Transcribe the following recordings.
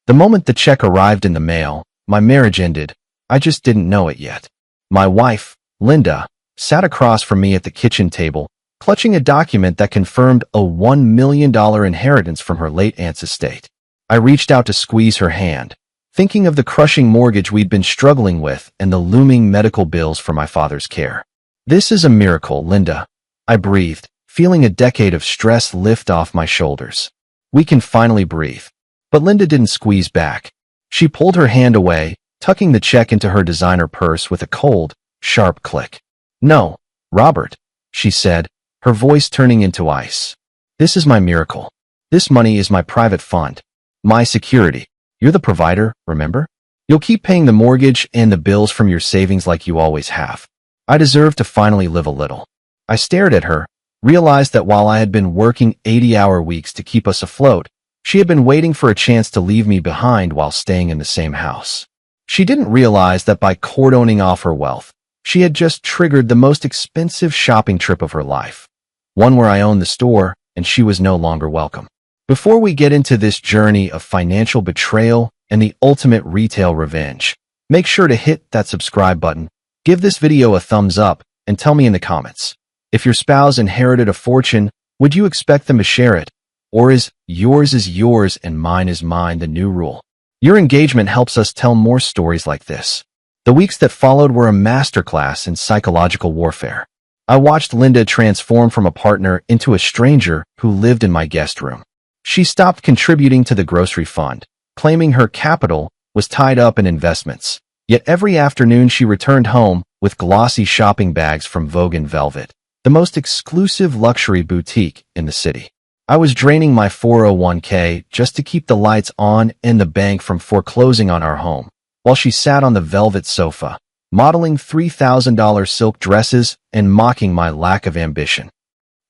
The moment the check arrived in the mail, my marriage ended. I just didn't know it yet. My wife, Linda, sat across from me at the kitchen table, clutching a document that confirmed a $1 million inheritance from her late aunt's estate. I reached out to squeeze her hand, thinking of the crushing mortgage we'd been struggling with and the looming medical bills for my father's care. "This is a miracle, Linda," I breathed, feeling a decade of stress lift off my shoulders. "We can finally breathe." But Linda didn't squeeze back. She pulled her hand away, tucking the check into her designer purse with a cold, sharp click. "No, Robert," she said, her voice turning into ice. "This is my miracle. This money is my private fund. My security. You're the provider, remember? You'll keep paying the mortgage and the bills from your savings like you always have. I deserve to finally live a little." I stared at her, realized that while I had been working 80-hour weeks to keep us afloat, she had been waiting for a chance to leave me behind while staying in the same house. She didn't realize that by cordoning off her wealth, she had just triggered the most expensive shopping trip of her life, one where I owned the store and she was no longer welcome. Before we get into this journey of financial betrayal and the ultimate retail revenge, make sure to hit that subscribe button, give this video a thumbs up, and tell me in the comments, if your spouse inherited a fortune, would you expect them to share it? Or is yours and mine is mine the new rule? Your engagement helps us tell more stories like this. The weeks that followed were a masterclass in psychological warfare. I watched Linda transform from a partner into a stranger who lived in my guest room. She stopped contributing to the grocery fund, claiming her capital was tied up in investments. Yet every afternoon she returned home with glossy shopping bags from Vogue and Velvet, the most exclusive luxury boutique in the city. I was draining my 401k just to keep the lights on and the bank from foreclosing on our home, while she sat on the velvet sofa, modeling $3,000 silk dresses and mocking my lack of ambition.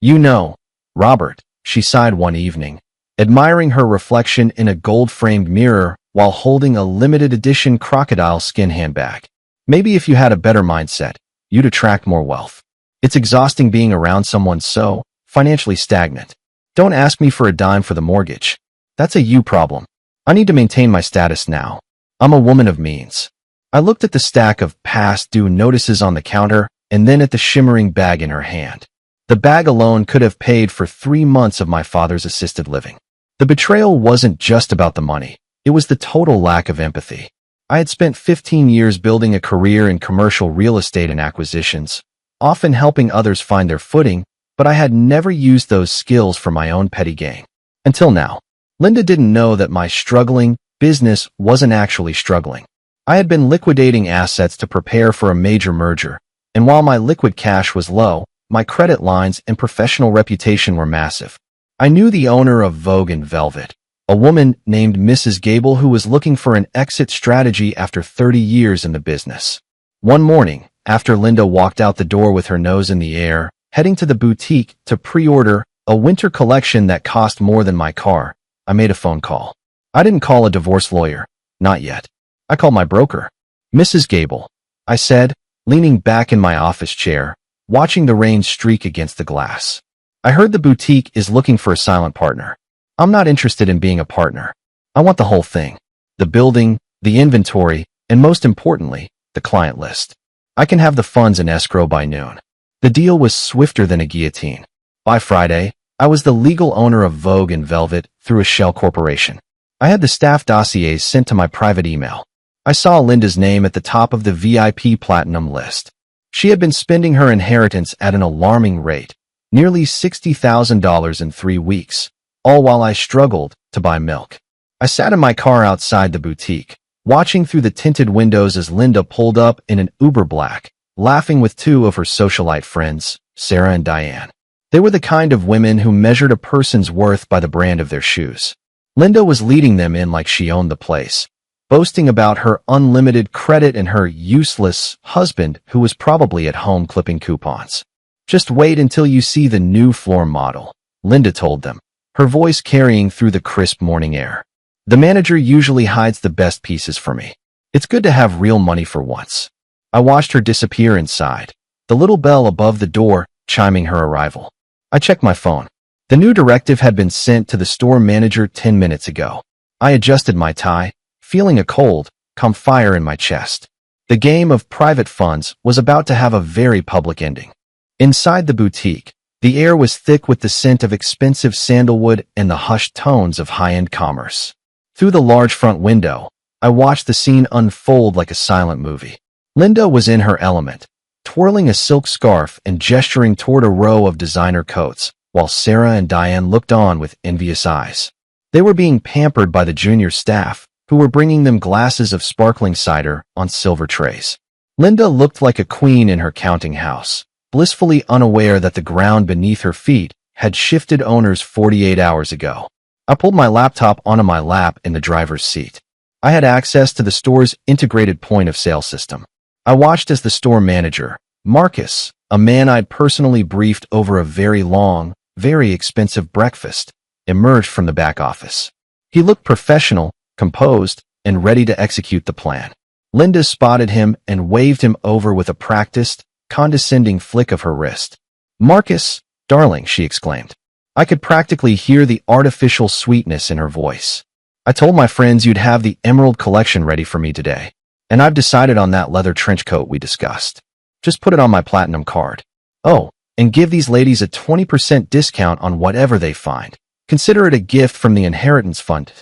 "You know, Robert," she sighed one evening, admiring her reflection in a gold-framed mirror while holding a limited-edition crocodile skin handbag. "Maybe if you had a better mindset, you'd attract more wealth. It's exhausting being around someone so financially stagnant. Don't ask me for a dime for the mortgage. That's a you problem. I need to maintain my status now. I'm a woman of means." I looked at the stack of past due notices on the counter and then at the shimmering bag in her hand. The bag alone could have paid for 3 months of my father's assisted living. The betrayal wasn't just about the money. It was the total lack of empathy. I had spent 15 years building a career in commercial real estate and acquisitions, often helping others find their footing, but I had never used those skills for my own petty gain. Until now. Linda didn't know that my struggling business wasn't actually struggling. I had been liquidating assets to prepare for a major merger, and while my liquid cash was low, my credit lines and professional reputation were massive. I knew the owner of Vogue and Velvet, a woman named Mrs. Gable who was looking for an exit strategy after 30 years in the business. One morning, after Linda walked out the door with her nose in the air, heading to the boutique to pre-order a winter collection that cost more than my car, I made a phone call. I didn't call a divorce lawyer, not yet. I called my broker. "Mrs. Gable," I said, leaning back in my office chair, watching the rain streak against the glass. "I heard the boutique is looking for a silent partner. I'm not interested in being a partner. I want the whole thing. The building, the inventory, and most importantly, the client list. I can have the funds in escrow by noon." The deal was swifter than a guillotine. By Friday, I was the legal owner of Vogue and Velvet through a shell corporation. I had the staff dossiers sent to my private email. I saw Linda's name at the top of the VIP Platinum list. She had been spending her inheritance at an alarming rate, nearly $60,000 in 3 weeks, all while I struggled to buy milk. I sat in my car outside the boutique, watching through the tinted windows as Linda pulled up in an Uber Black, laughing with 2 of her socialite friends, Sarah and Diane. They were the kind of women who measured a person's worth by the brand of their shoes. Linda was leading them in like she owned the place, boasting about her unlimited credit and her useless husband who was probably at home clipping coupons. "Just wait until you see the new floor model," Linda told them, her voice carrying through the crisp morning air. "The manager usually hides the best pieces for me. It's good to have real money for once." I watched her disappear inside, the little bell above the door chiming her arrival. I checked my phone. The new directive had been sent to the store manager 10 minutes ago. I adjusted my tie, feeling a cold, come fire in my chest. The game of private funds was about to have a very public ending. Inside the boutique, the air was thick with the scent of expensive sandalwood and the hushed tones of high-end commerce. Through the large front window, I watched the scene unfold like a silent movie. Linda was in her element, twirling a silk scarf and gesturing toward a row of designer coats, while Sarah and Diane looked on with envious eyes. They were being pampered by the junior staff, who were bringing them glasses of sparkling cider on silver trays. Linda looked like a queen in her counting house, blissfully unaware that the ground beneath her feet had shifted owners 48 hours ago. I pulled my laptop onto my lap in the driver's seat. I had access to the store's integrated point-of-sale system. I watched as the store manager, Marcus, a man I'd personally briefed over a very long, very expensive breakfast, emerged from the back office. He looked professional, composed, and ready to execute the plan. Linda spotted him and waved him over with a practiced, condescending flick of her wrist. "Marcus, darling," she exclaimed. I could practically hear the artificial sweetness in her voice. "I told my friends you'd have the Emerald collection ready for me today, and I've decided on that leather trench coat we discussed. Just put it on my platinum card. Oh, and give these ladies a 20% discount on whatever they find. Consider it a gift from the inheritance fund."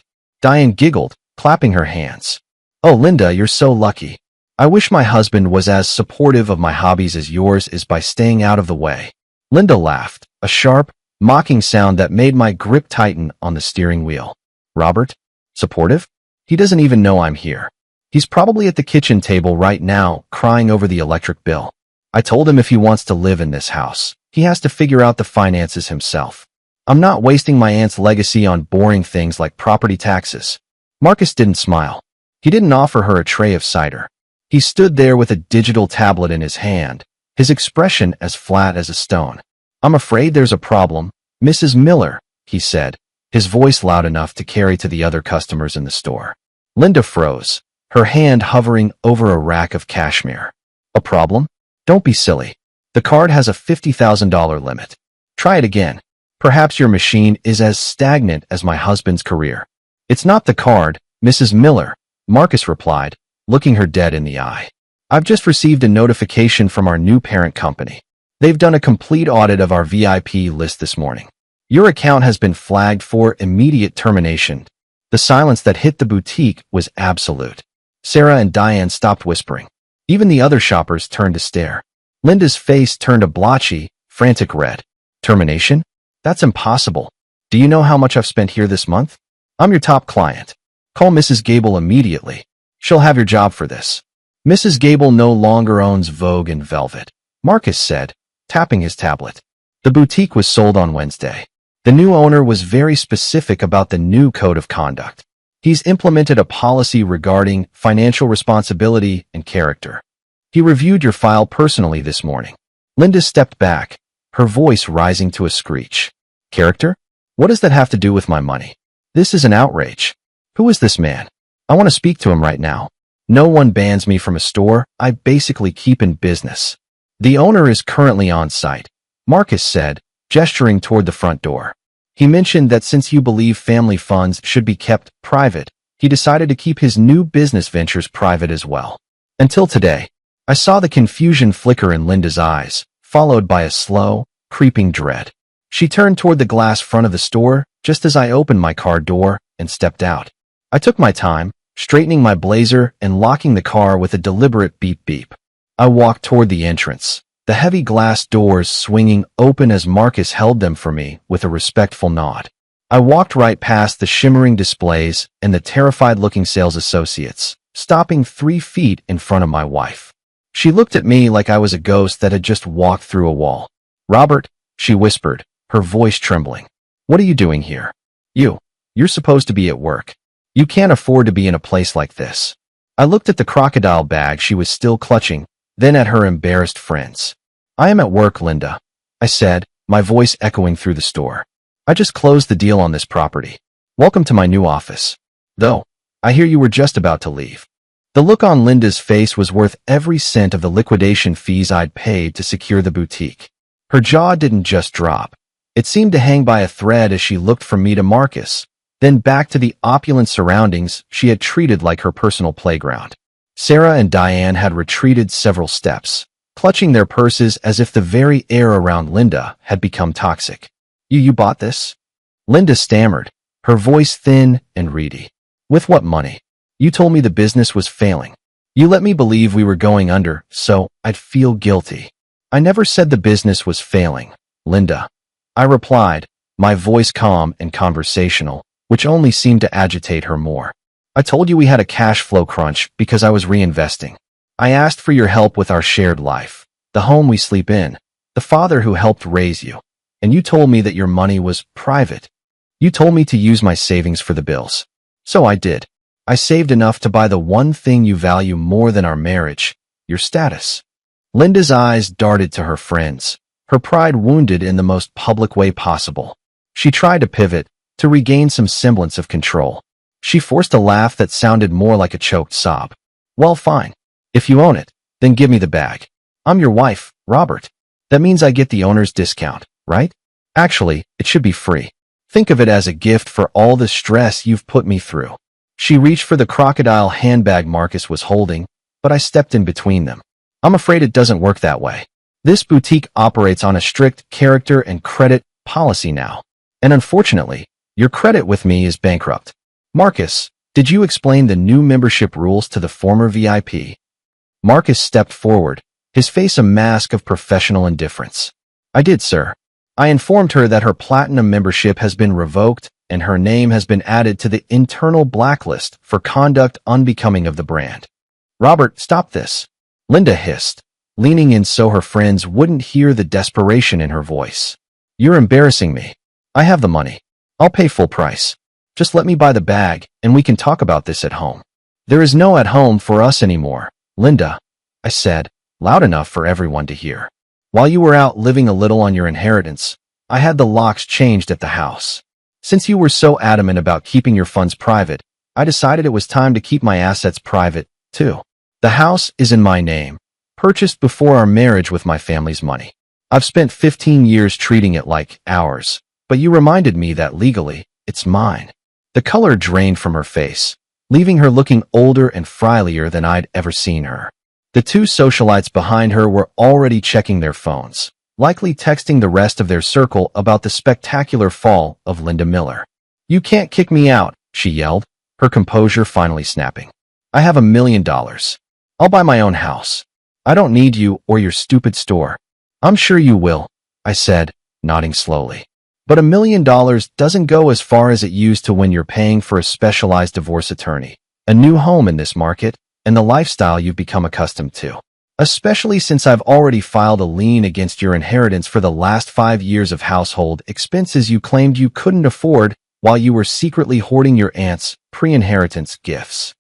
Diane giggled, clapping her hands. "Oh, Linda, you're so lucky. I wish my husband was as supportive of my hobbies as yours is by staying out of the way." Linda laughed, a sharp, mocking sound that made my grip tighten on the steering wheel. "Robert? Supportive? He doesn't even know I'm here. He's probably at the kitchen table right now, crying over the electric bill. I told him if he wants to live in this house, he has to figure out the finances himself. I'm not wasting my aunt's legacy on boring things like property taxes." Marcus didn't smile. He didn't offer her a tray of cider. He stood there with a digital tablet in his hand, his expression as flat as a stone. "I'm afraid there's a problem, Mrs. Miller," he said, his voice loud enough to carry to the other customers in the store. Linda froze, her hand hovering over a rack of cashmere. "A problem? Don't be silly. The card has a $50,000 limit. Try it again. Perhaps your machine is as stagnant as my husband's career." "It's not the card, Mrs. Miller," Marcus replied, looking her dead in the eye. "I've just received a notification from our new parent company. They've done a complete audit of our VIP list this morning. Your account has been flagged for immediate termination." The silence that hit the boutique was absolute. Sarah and Diane stopped whispering. Even the other shoppers turned to stare. Linda's face turned a blotchy, frantic red. "Termination? That's impossible. Do you know how much I've spent here this month? I'm your top client. Call Mrs. Gable immediately. She'll have your job for this." "Mrs. Gable no longer owns Vogue and Velvet," Marcus said, tapping his tablet. "The boutique was sold on Wednesday. The new owner was very specific about the new code of conduct. He's implemented a policy regarding financial responsibility and character. He reviewed your file personally this morning." Linda stepped back, her voice rising to a screech. "Character? What does that have to do with my money? This is an outrage. Who is this man? I want to speak to him right now. No one bans me from a store I basically keep in business." "The owner is currently on site," Marcus said, gesturing toward the front door. "He mentioned that since you believe family funds should be kept private, he decided to keep his new business ventures private as well." Until today, I saw the confusion flicker in Linda's eyes, followed by a slow, creeping dread. She turned toward the glass front of the store just as I opened my car door and stepped out. I took my time, straightening my blazer and locking the car with a deliberate beep-beep. I walked toward the entrance, the heavy glass doors swinging open as Marcus held them for me with a respectful nod. I walked right past the shimmering displays and the terrified-looking sales associates, stopping 3 feet in front of my wife. She looked at me like I was a ghost that had just walked through a wall. "Robert," she whispered, her voice trembling. "What are you doing here? You're supposed to be at work. You can't afford to be in a place like this." I looked at the crocodile bag she was still clutching, then at her embarrassed friends. "I am at work, Linda," I said, my voice echoing through the store. "I just closed the deal on this property. Welcome to my new office. Though, I hear you were just about to leave." The look on Linda's face was worth every cent of the liquidation fees I'd paid to secure the boutique. Her jaw didn't just drop. It seemed to hang by a thread as she looked from me to Marcus, then back to the opulent surroundings she had treated like her personal playground. Sarah and Diane had retreated several steps, clutching their purses as if the very air around Linda had become toxic. You bought this? Linda stammered, her voice thin and reedy. With what money? You told me the business was failing. You let me believe we were going under, so I'd feel guilty. I never said the business was failing, Linda. I replied, my voice calm and conversational, which only seemed to agitate her more. I told you we had a cash flow crunch because I was reinvesting. I asked for your help with our shared life, the home we sleep in, the father who helped raise you, and you told me that your money was private. You told me to use my savings for the bills. So I did. I saved enough to buy the one thing you value more than our marriage, your status. Linda's eyes darted to her friends, her pride wounded in the most public way possible. She tried to pivot, to regain some semblance of control. She forced a laugh that sounded more like a choked sob. Well, fine. If you own it, then give me the bag. I'm your wife, Robert. That means I get the owner's discount, right? Actually, it should be free. Think of it as a gift for all the stress you've put me through. She reached for the crocodile handbag Marcus was holding, but I stepped in between them. I'm afraid it doesn't work that way. This boutique operates on a strict character and credit policy now. And unfortunately, your credit with me is bankrupt. Marcus, did you explain the new membership rules to the former VIP? Marcus stepped forward, his face a mask of professional indifference. I did, sir. I informed her that her platinum membership has been revoked and her name has been added to the internal blacklist for conduct unbecoming of the brand. Robert, stop this. Linda hissed, leaning in so her friends wouldn't hear the desperation in her voice. You're embarrassing me. I have the money. I'll pay full price. Just let me buy the bag, and we can talk about this at home. There is no at home for us anymore, Linda, I said, loud enough for everyone to hear. While you were out living a little on your inheritance, I had the locks changed at the house. Since you were so adamant about keeping your funds private, I decided it was time to keep my assets private, too. The house is in my name, purchased before our marriage with my family's money. I've spent 15 years treating it like ours, but you reminded me that legally, it's mine. The color drained from her face, leaving her looking older and frilier than I'd ever seen her. The two socialites behind her were already checking their phones, likely texting the rest of their circle about the spectacular fall of Linda Miller. You can't kick me out, she yelled, her composure finally snapping. I have $1 million. I'll buy my own house. I don't need you or your stupid store. I'm sure you will, I said, nodding slowly. But $1 million doesn't go as far as it used to when you're paying for a specialized divorce attorney, a new home in this market, and the lifestyle you've become accustomed to. Especially since I've already filed a lien against your inheritance for the last 5 years of household expenses you claimed you couldn't afford while you were secretly hoarding your aunt's pre-inheritance gifts.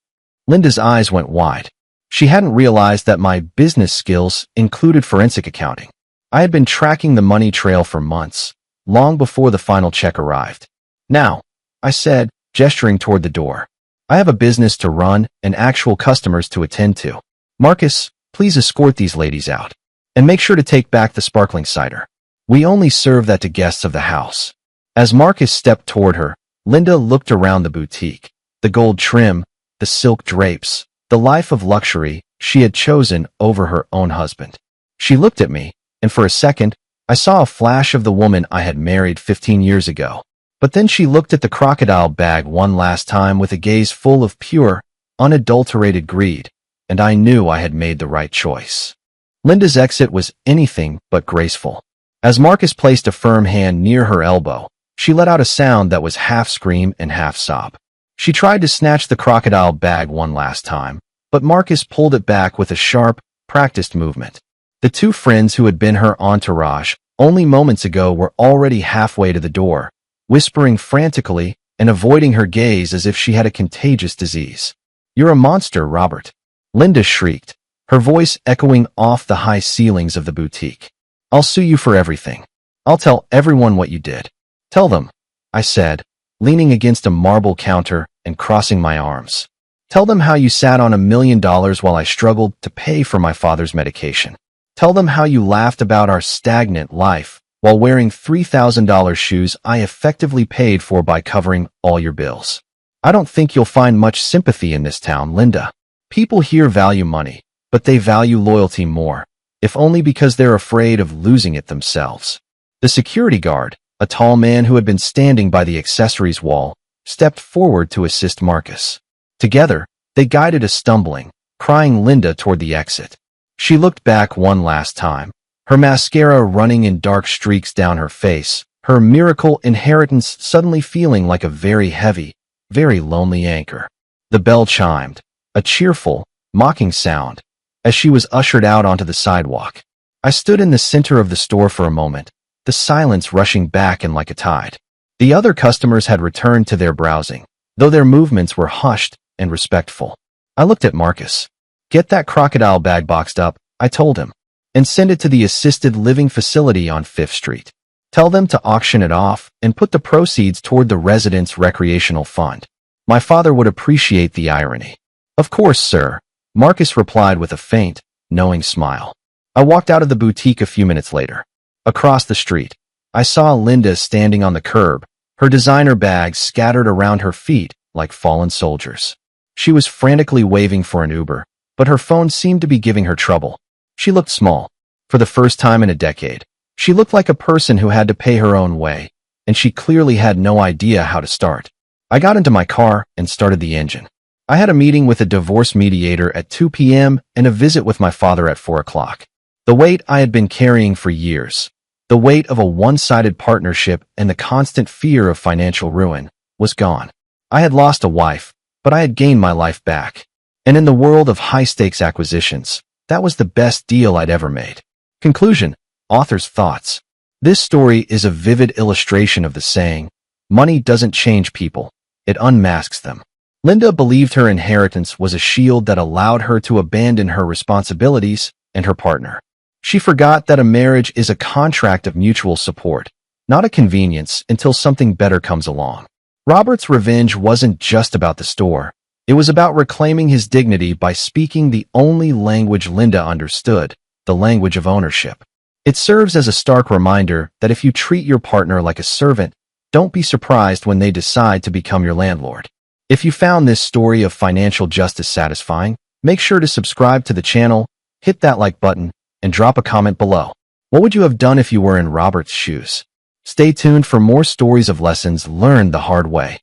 Linda's eyes went wide. She hadn't realized that my business skills included forensic accounting. I had been tracking the money trail for months, long before the final check arrived. Now, I said, gesturing toward the door, I have a business to run and actual customers to attend to. Marcus, please escort these ladies out. And make sure to take back the sparkling cider. We only serve that to guests of the house. As Marcus stepped toward her, Linda looked around the boutique, the gold trim, the silk drapes, the life of luxury she had chosen over her own husband. She looked at me, and for a second, I saw a flash of the woman I had married 15 years ago. But then she looked at the crocodile bag one last time with a gaze full of pure, unadulterated greed, and I knew I had made the right choice. Linda's exit was anything but graceful. As Marcus placed a firm hand near her elbow, she let out a sound that was half scream and half sob. She tried to snatch the crocodile bag one last time, but Marcus pulled it back with a sharp, practiced movement. The two friends who had been her entourage only moments ago were already halfway to the door, whispering frantically and avoiding her gaze as if she had a contagious disease. You're a monster, Robert. Linda shrieked, her voice echoing off the high ceilings of the boutique. I'll sue you for everything. I'll tell everyone what you did. Tell them, I said, leaning against a marble counter and crossing my arms. Tell them how you sat on $1 million while I struggled to pay for my father's medication. Tell them how you laughed about our stagnant life while wearing $3,000 shoes I effectively paid for by covering all your bills. I don't think you'll find much sympathy in this town, Linda. People here value money, but they value loyalty more, if only because they're afraid of losing it themselves. The security guard, a tall man who had been standing by the accessories wall, stepped forward to assist Marcus. Together, they guided a stumbling, crying Linda toward the exit. She looked back one last time, her mascara running in dark streaks down her face, her miracle inheritance suddenly feeling like a very heavy, very lonely anchor. The bell chimed, a cheerful, mocking sound, as she was ushered out onto the sidewalk. I stood in the center of the store for a moment, the silence rushing back in like a tide. The other customers had returned to their browsing, though their movements were hushed and respectful. I looked at Marcus. "Get that crocodile bag boxed up," I told him, "and send it to the assisted living facility on 5th Street. Tell them to auction it off and put the proceeds toward the residents' recreational fund." My father would appreciate the irony. "Of course, sir," Marcus replied with a faint, knowing smile. I walked out of the boutique a few minutes later. Across the street, I saw Linda standing on the curb, her designer bags scattered around her feet like fallen soldiers. She was frantically waving for an Uber, but her phone seemed to be giving her trouble. She looked small. For the first time in a decade, she looked like a person who had to pay her own way, and she clearly had no idea how to start. I got into my car and started the engine. I had a meeting with a divorce mediator at 2 p.m. and a visit with my father at 4 o'clock. The weight I had been carrying for years, the weight of a one-sided partnership and the constant fear of financial ruin, was gone. I had lost a wife, but I had gained my life back. And in the world of high-stakes acquisitions, that was the best deal I'd ever made. Conclusion. Author's thoughts. This story is a vivid illustration of the saying, "Money doesn't change people, it unmasks them." Linda believed her inheritance was a shield that allowed her to abandon her responsibilities and her partner. She forgot that a marriage is a contract of mutual support, not a convenience until something better comes along. Robert's revenge wasn't just about the store. It was about reclaiming his dignity by speaking the only language Linda understood, the language of ownership. It serves as a stark reminder that if you treat your partner like a servant, don't be surprised when they decide to become your landlord. If you found this story of financial justice satisfying, make sure to subscribe to the channel, hit that like button, and drop a comment below. What would you have done if you were in Robert's shoes? Stay tuned for more stories of lessons learned the hard way.